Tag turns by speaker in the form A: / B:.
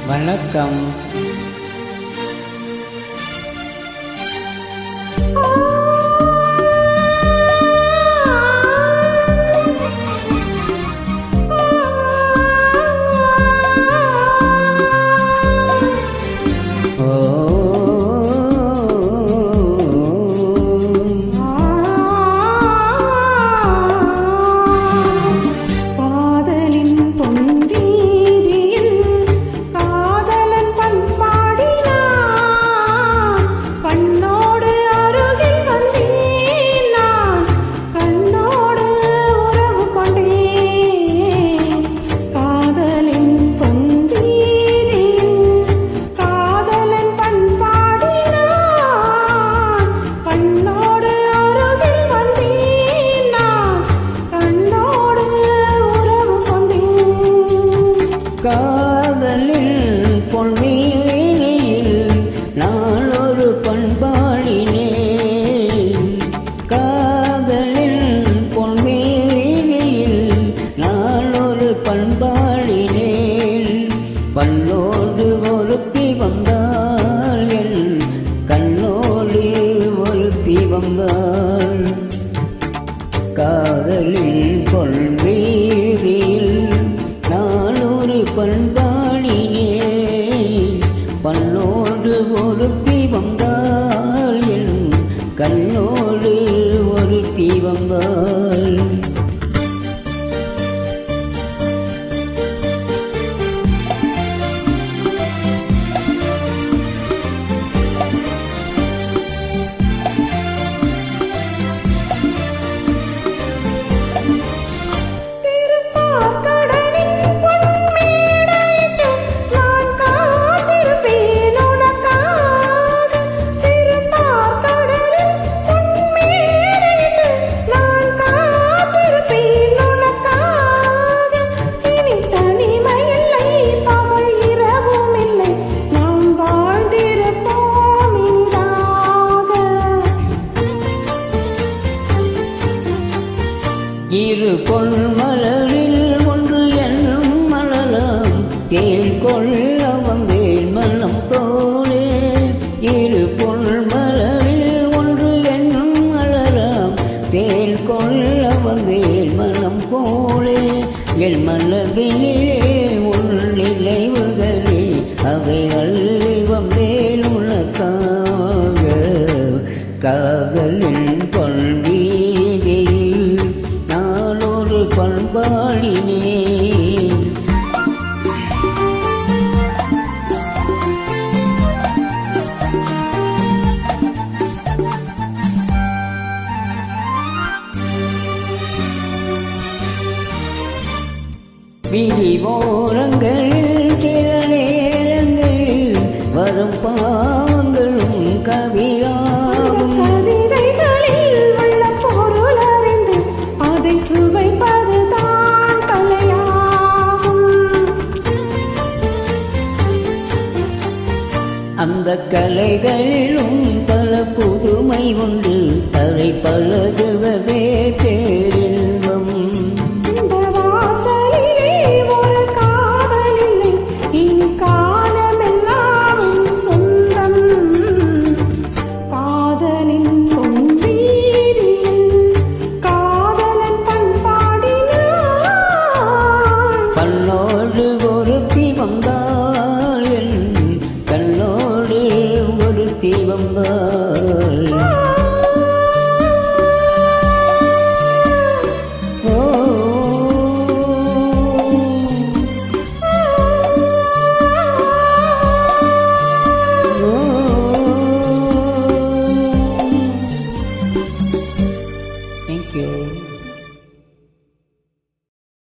A: வணக்கம்.
B: காதலில் பொன்மேனியில் நான் ஒரு பண்பாடினேன். காதலில் பொன்மேனியில் நான் ஒரு பண்பாடினேன். பல்லோடு ஒருத்தி வந்தாள், என் கண்ணோடு ஒருத்தி வந்தாள். காதலில் பொன்மேனியில் நான் ஒரு பண்பாடினேன். பல்லோடு ஒருத்தி வந்தாள், என் கண்ணோடு ஒருத்தி வந்தாள். இரு பொன் மலரில் ஒன்று என்னும் மலரம் தேன் கொள்ள வந்தேன் மனம் போலே. இரு பொன் மலரில் ஒன்று என்னும் மலரம் தேன் கொள்ள வந்தேன் மனம் போலே. என் மனதிலே உன் நினைவுகளே அவை அள்ளி வந்தேன் உனக்காக. காதலின் பொன்வீதியில் நான் ஒரு பண்பாடினேன். விரிவோரங்களில் சில நேரங்களில் வரும் பாவங்களும் கவியாகும். அந்த கலைகளிலும் பல புதுமை உண்டு, அதை பழகுவதே பேரின்பம். பல்லோடு ஒருத்தி வந்தாள்,